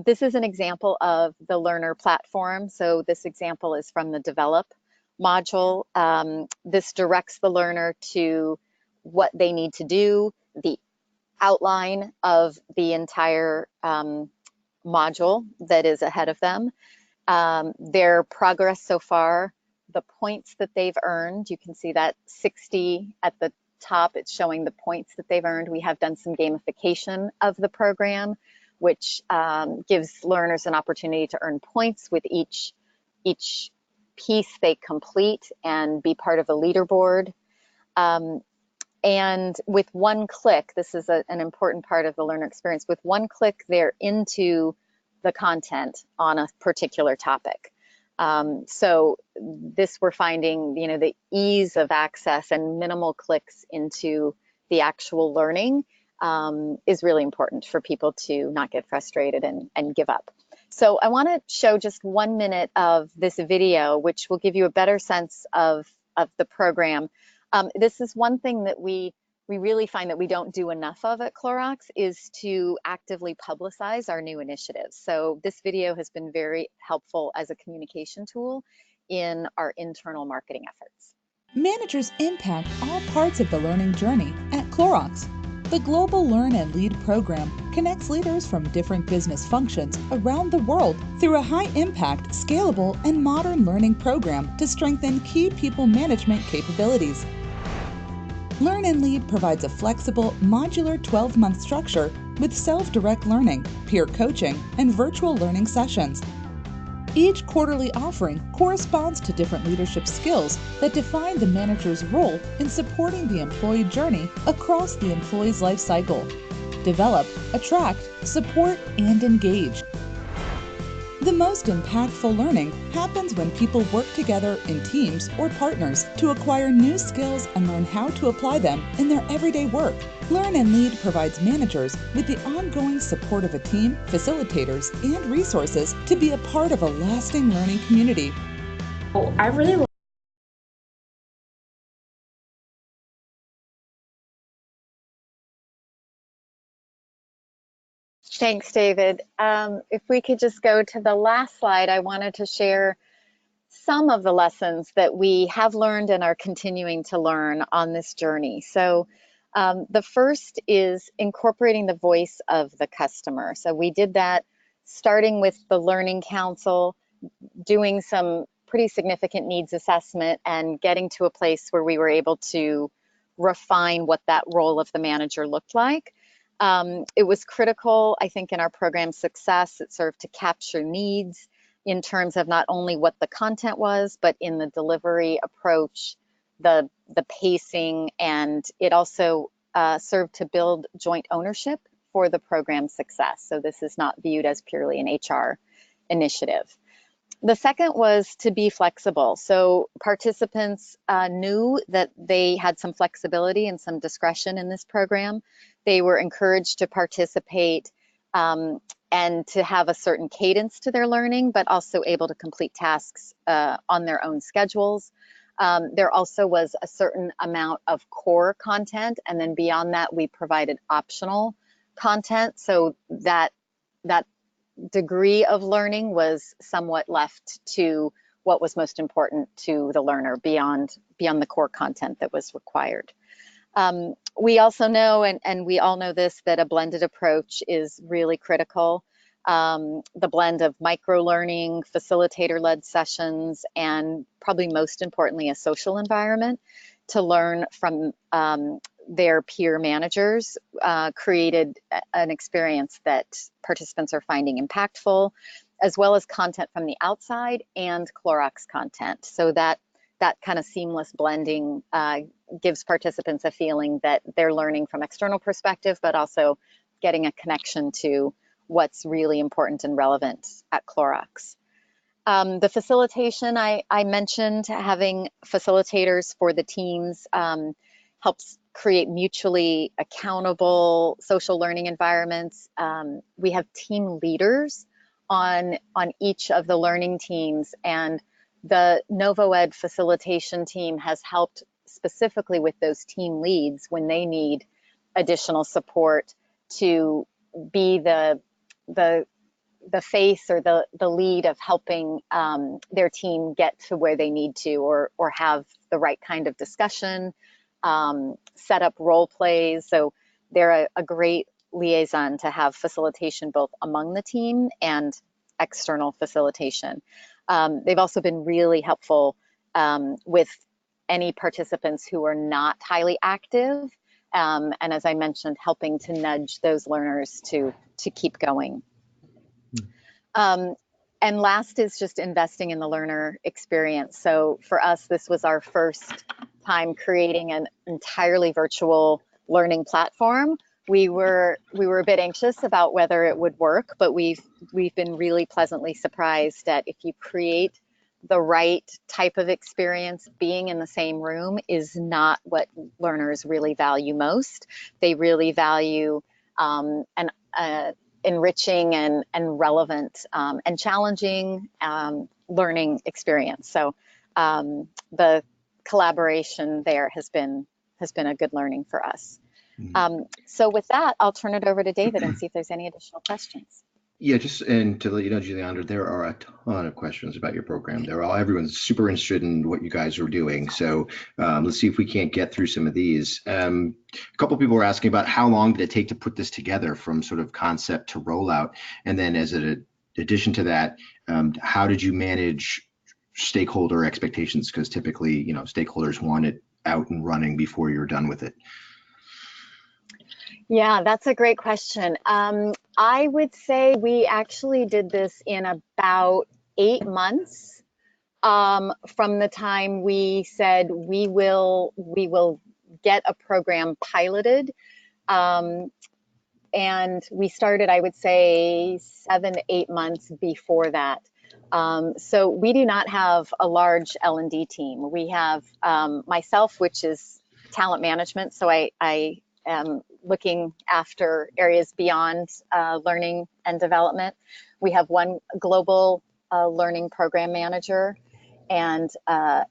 this is an example of the learner platform. So this example is from the develop module. This directs the learner to what they need to do, the outline of the entire module that is ahead of them, their progress so far, the points that they've earned. You can see that 60 at the top, it's showing the points that they've earned. We have done some gamification of the program, which gives learners an opportunity to earn points with each piece they complete and be part of a leaderboard. And with one click, this is an important part of the learner experience, with one click they're into the content on a particular topic. So this we're finding, you know, the ease of access and minimal clicks into the actual learning is really important for people to not get frustrated and give up. So I want to show just 1 minute of this video, which will give you a better sense of the program. This is one thing that we really find that we don't do enough of at Clorox, is to actively publicize our new initiatives. So this video has been very helpful as a communication tool in our internal marketing efforts.
Managers impact all parts of the learning journey at Clorox. The Global Learn and Lead program connects leaders from different business functions around the world through a high-impact, scalable, and modern learning program to strengthen key people management capabilities. Learn and Lead provides a flexible, modular 12-month structure with self-direct learning, peer coaching, and virtual learning sessions. Each quarterly offering corresponds to different leadership skills that define the manager's role in supporting the employee journey across the employee's life cycle. Develop, attract, support, and engage. The most impactful learning happens when people work together in teams or partners to acquire new skills and learn how to apply them in their everyday work. Learn and Lead provides managers with the ongoing support of a team, facilitators, and resources to be a part of a lasting learning community.
I really
Thanks, David. If we could just go to the last slide, I wanted to share some of the lessons that we have learned and are continuing to learn on this journey. So the first is incorporating the voice of the customer. So we did that starting with the Learning Council, doing some pretty significant needs assessment and getting to a place where we were able to refine what that role of the manager looked like. It was critical, I think, in our program's success. It served to capture needs in terms of not only what the content was, but in the delivery approach, the pacing, and it also served to build joint ownership for the program's success. So this is not viewed as purely an HR initiative. The second was to be flexible. So participants knew that they had some flexibility and some discretion in this program. They were encouraged to participate and to have a certain cadence to their learning, but also able to complete tasks on their own schedules. There also was a certain amount of core content, and then beyond that, we provided optional content, so that degree of learning was somewhat left to what was most important to the learner beyond the core content that was required. We also know, and we all know this, that a blended approach is really critical. The blend of micro-learning, facilitator-led sessions, and probably most importantly, a social environment to learn from their peer managers created an experience that participants are finding impactful, as well as content from the outside and Clorox content. So that kind of seamless blending gives participants a feeling that they're learning from external perspective, but also getting a connection to what's really important and relevant at Clorox. The facilitation, I mentioned, having facilitators for the teams helps create mutually accountable social learning environments. We have team leaders on each of the learning teams, and the NovoEd facilitation team has helped specifically with those team leads when they need additional support to be the face or the lead of helping their team get to where they need to, or have the right kind of discussion, set up role plays. So they're a great liaison to have facilitation both among the team and external facilitation. They've also been really helpful with any participants who are not highly active, and as I mentioned, helping to nudge those learners to keep going. And last is just investing in the learner experience. So for us, this was our first time creating an entirely virtual learning platform. We were a bit anxious about whether it would work, but we've been really pleasantly surprised that if you create the right type of experience, being in the same room is not what learners really value most. They really value enriching and relevant and challenging learning experience. So the collaboration there has been a good learning for us. So with that, I'll turn it over to David and see if there's any additional questions.
Yeah, and to let you know, Juliana, there are a ton of questions about your program. Everyone's super interested in what you guys are doing. So let's see if we can't get through some of these. A couple of people were asking about how long did it take to put this together from sort of concept to rollout? And then as an addition to that, how did you manage stakeholder expectations? Because typically, stakeholders want it out and running before you're done with it.
Yeah, that's a great question. I would say we actually did this in about 8 months from the time we said we will get a program piloted. And we started, I would say, 7 to 8 months before that. So we do not have a large L&D team. We have myself, which is talent management. So I looking after areas beyond learning and development. We have one global learning program manager and a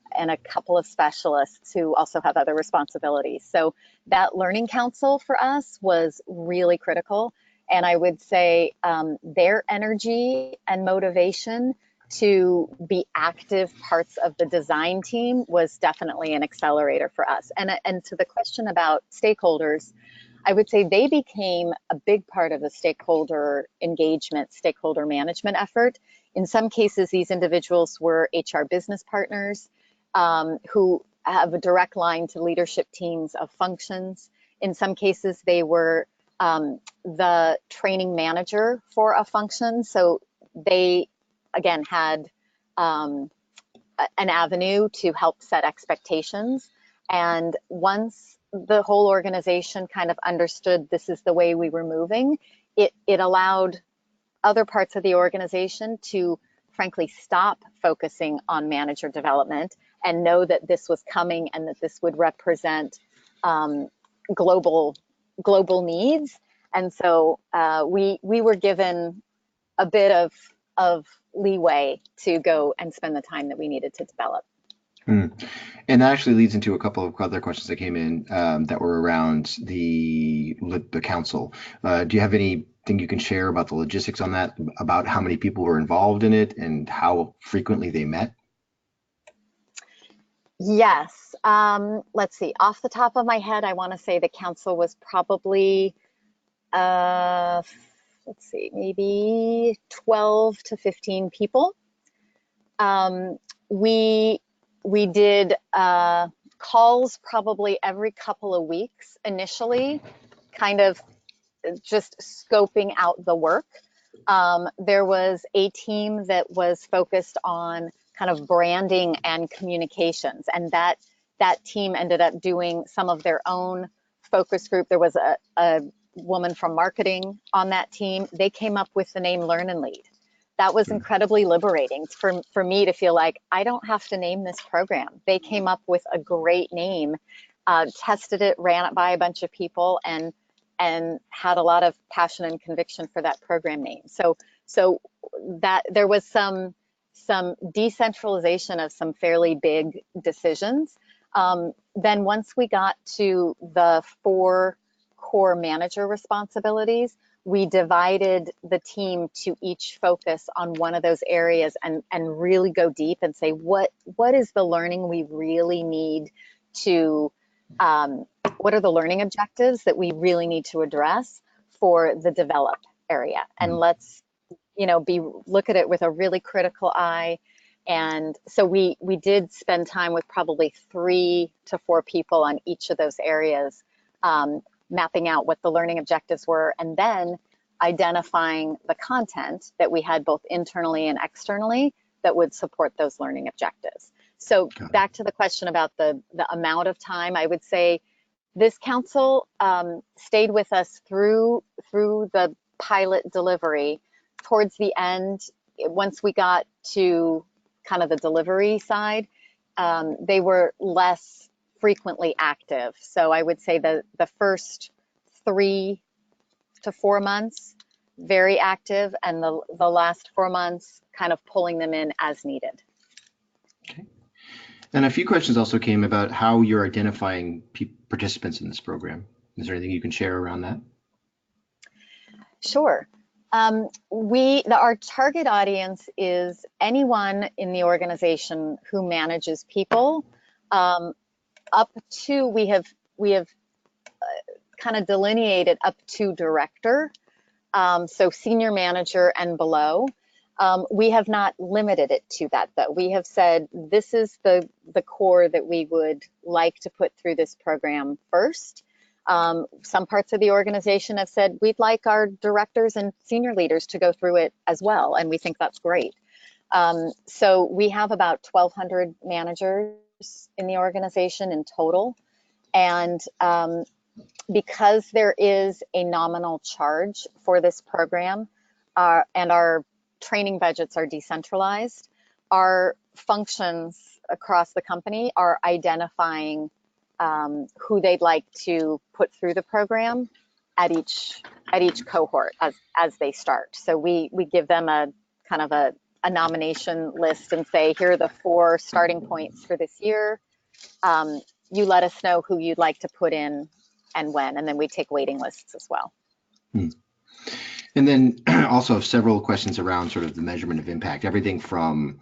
couple of specialists who also have other responsibilities. So that learning council for us was really critical. And I would say their energy and motivation to be active parts of the design team was definitely an accelerator for us. And to the question about stakeholders, I would say they became a big part of the stakeholder engagement, stakeholder management effort. In some cases, these individuals were HR business partners who have a direct line to leadership teams of functions. In some cases, they were the training manager for a function. So they, again, had an avenue to help set expectations. And once the whole organization kind of understood this is the way we were moving, it allowed other parts of the organization to frankly stop focusing on manager development and know that this was coming and that this would represent global needs. And so we were given a bit of leeway to go and spend the time that we needed to develop.
And that actually leads into a couple of other questions that came in that were around the council. Do you have anything you can share about the logistics on that, about how many people were involved in it and how frequently they met?
Yes. Let's see. Off the top of my head, I want to say the council was probably, maybe 12 to 15 people. We did calls probably every couple of weeks initially, kind of just scoping out the work. There was a team that was focused on kind of branding and communications, and that team ended up doing some of their own focus group. There was a woman from marketing on that team. They came up with the name Learn and Lead. That was incredibly liberating for me to feel like I don't have to name this program. They came up with a great name, tested it, ran it by a bunch of people, and had a lot of passion and conviction for that program name. So that there was some some decentralization of some fairly big decisions. Then once we got to the 4 core manager responsibilities, we divided the team to each focus on one of those areas and really go deep and say, what is the learning we really need to, what are the learning objectives that we really need to address for the develop area? And let's, look at it with a really critical eye. And so we did spend time with probably 3 to 4 people on each of those areas, mapping out what the learning objectives were, and then identifying the content that we had both internally and externally that would support those learning objectives. So back to the question about the amount of time, I would say this council stayed with us through the pilot delivery. Towards the end, once we got to kind of the delivery side, they were less frequently active. So I would say the first 3 to 4 months, very active, and the last 4 months kind of pulling them in as needed.
Okay. And a few questions also came about how you're identifying participants in this program. Is there anything you can share around that?
Sure. Our target audience is anyone in the organization who manages people, up to, we have kind of delineated up to director, so senior manager and below. We have not limited it to that, though. We have said this is the core that we would like to put through this program first. Some parts of the organization have said we'd like our directors and senior leaders to go through it as well, and we think that's great. So we have about 1,200 managers in the organization in total, and because there is a nominal charge for this program, and our training budgets are decentralized, our functions across the company are identifying who they'd like to put through the program at each cohort as they start. So we give them a kind of a nomination list and say, here are the 4 starting points for this year. You let us know who you'd like to put in and when, and then we take waiting lists as well.
And then also have several questions around sort of the measurement of impact, everything from,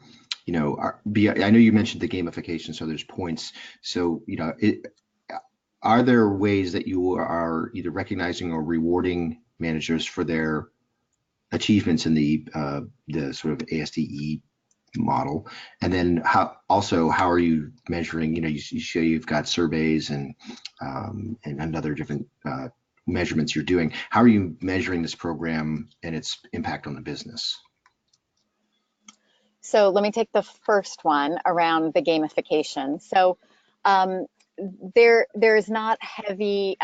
I know you mentioned the gamification, so there's points. So, are there ways that you are either recognizing or rewarding managers for their achievements in the sort of ASDE model? And then how are you measuring, you show you've got surveys and other different measurements you're doing. How are you measuring this program and its impact on the business?
So let me take the first one around the gamification. So there is not heavy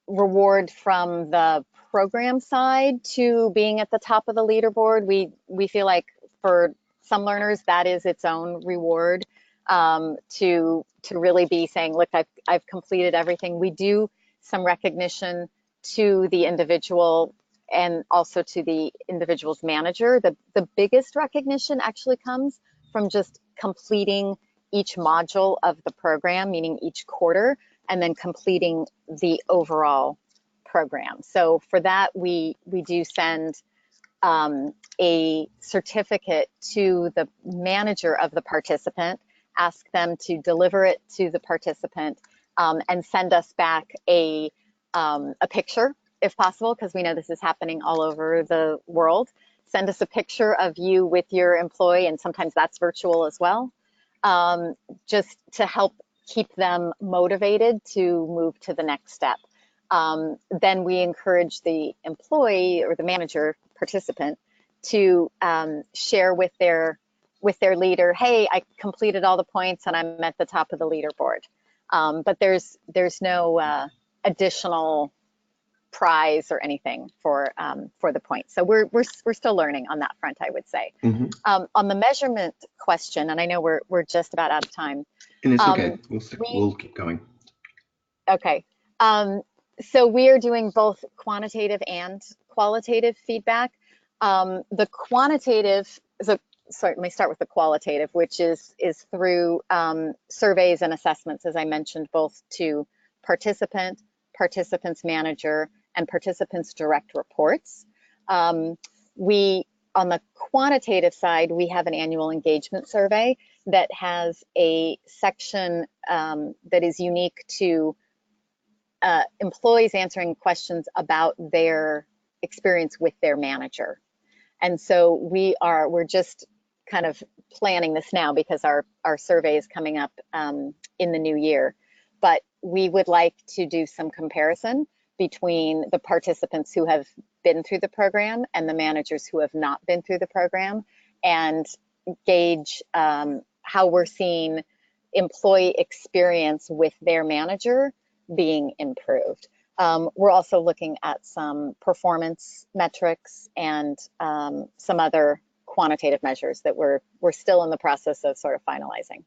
reward from the program side to being at the top of the leaderboard. We feel like for some learners that is its own reward, to really be saying, look, I've completed everything. We do some recognition to the individual and also to the individual's manager. The biggest recognition actually comes from just completing each module of the program, meaning each quarter, and then completing the overall program. So for that, we do send a certificate to the manager of the participant, ask them to deliver it to the participant, and send us back a picture, if possible, because we know this is happening all over the world. Send us a picture of you with your employee, and sometimes that's virtual as well, just to help keep them motivated to move to the next step. Then we encourage the employee or the manager participant to share with their leader, hey, I completed all the points and I'm at the top of the leaderboard. But there's no additional prize or anything for the points. So we're still learning on that front, I would say. Mm-hmm. On the measurement question, and I know we're just about out of time.
And it's okay. We'll keep going.
Okay. So we are doing both quantitative and qualitative feedback. The quantitative, so let me start with the qualitative, which is through surveys and assessments, as I mentioned, both to participants manager, and participants direct reports. On the quantitative side, we have an annual engagement survey that has a section that is unique to employees answering questions about their experience with their manager. And so we're just kind of planning this now because our survey is coming up in the new year. But we would like to do some comparison between the participants who have been through the program and the managers who have not been through the program, and gauge how we're seeing employee experience with their manager being improved. We're also looking at some performance metrics and some other quantitative measures that we're still in the process of sort of finalizing.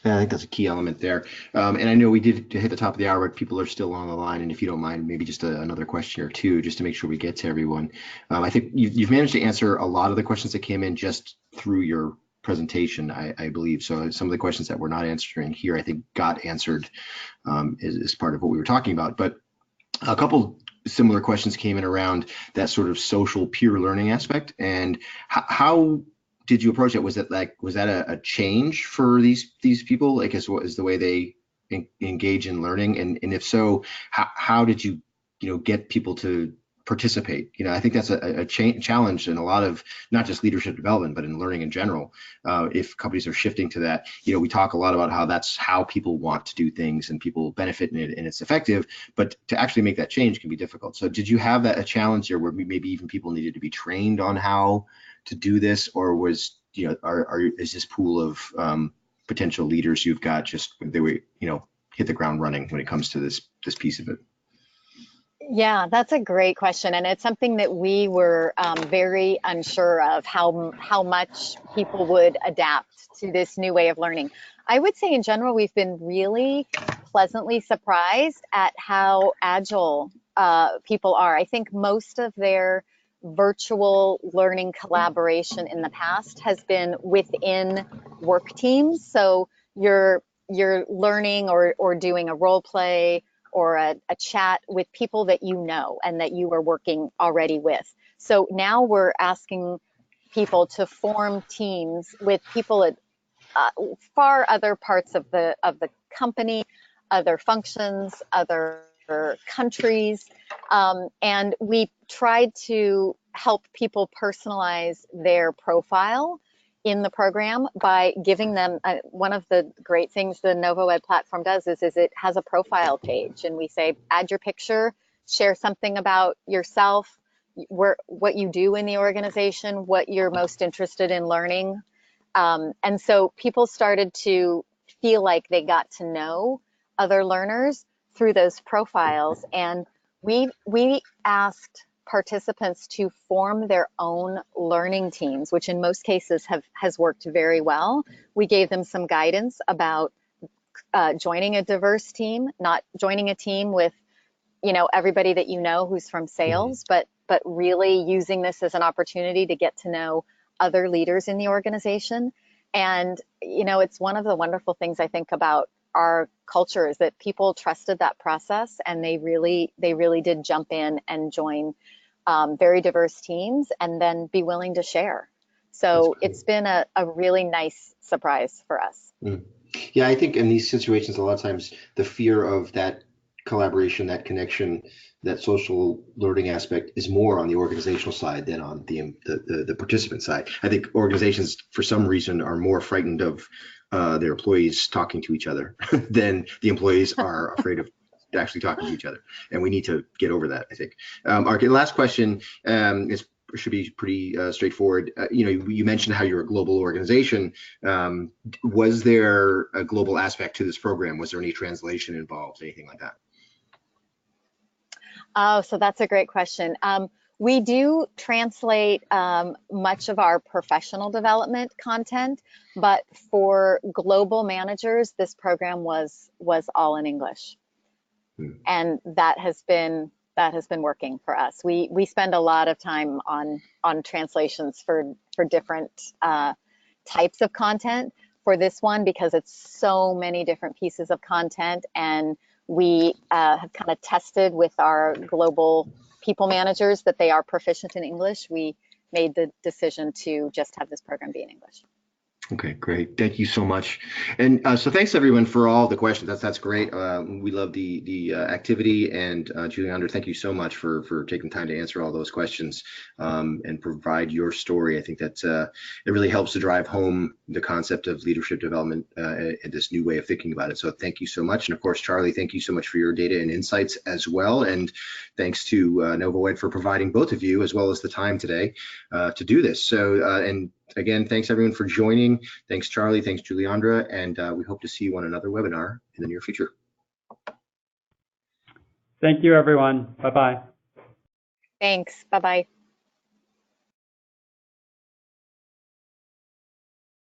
Yeah, I think that's a key element there. And I know we did hit the top of the hour, but people are still on the line. And if you don't mind, maybe just another question or two, just to make sure we get to everyone. I think you've managed to answer a lot of the questions that came in just through your presentation, I believe. So some of the questions that we're not answering here, I think got answered as part of what we were talking about. But a couple similar questions came in around that sort of social peer learning aspect. And how did you approach it? Was that a change for these people? Like, what is the way they engage in learning? And if so, how did you get people to participate? I think that's a challenge in a lot of, not just leadership development, but in learning in general. If companies are shifting to that, we talk a lot about how that's how people want to do things and people benefit in it and it's effective, but to actually make that change can be difficult. So did you have a challenge there where maybe even people needed to be trained on how to do this, or was is this pool of potential leaders you've got just they were hit the ground running when it comes to this piece of it?
Yeah, that's a great question, and it's something that we were very unsure of how much people would adapt to this new way of learning. I would say in general we've been really pleasantly surprised at how agile people are. I think most of their virtual learning collaboration in the past has been within work teams. So you're learning or doing a role play or a chat with people that you know and that you are working already with. So now we're asking people to form teams with people at far other parts of the company, other functions, other countries, and we tried to help people personalize their profile in the program by giving them one of the great things the NovoEd platform does is it has a profile page, and we say add your picture, share something about yourself, what you do in the organization, what you're most interested in learning, and so people started to feel like they got to know other learners through those profiles. And we asked participants to form their own learning teams, which in most cases has worked very well. We gave them some guidance about joining a diverse team, not joining a team with everybody that who's from sales, but really using this as an opportunity to get to know other leaders in the organization. And it's one of the wonderful things I think about our culture is that people trusted that process, and they really did jump in and join very diverse teams and then be willing to share. So it's been a really nice surprise for us.
Yeah, I think in these situations, a lot of times the fear of that collaboration, that connection, that social learning aspect is more on the organizational side than on the participant side. I think organizations, for some reason, are more frightened of their employees talking to each other than the employees are afraid of actually talking to each other. And we need to get over that, I think. Our last question should be pretty straightforward. You mentioned how you're a global organization. Was there a global aspect to this program? Was there any translation involved, anything like that?
Oh, so that's a great question. We do translate much of our professional development content, but for global managers, this program was all in English. And that has been that has been working for us. We spend a lot of time on translations for different types of content for this one, because it's so many different pieces of content, and we have kind of tested with our global people managers that they are proficient in English. We made the decision to just have this program be in English.
Okay, great. Thank you so much. And so thanks everyone for all the questions. That's great. We love the activity, and Juliandra, thank you so much for taking time to answer all those questions and provide your story. I think that it really helps to drive home the concept of leadership development and this new way of thinking about it. So thank you so much. And of course, Charlie, thank you so much for your data and insights as well. And thanks to NovoEd for providing both of you as well as the time today to do this. So and again, thanks everyone for joining. Thanks, Charlie. Thanks, Juliandra. And we hope to see you on another webinar in the near future.
Thank you, everyone. Bye-bye.
Thanks. Bye-bye.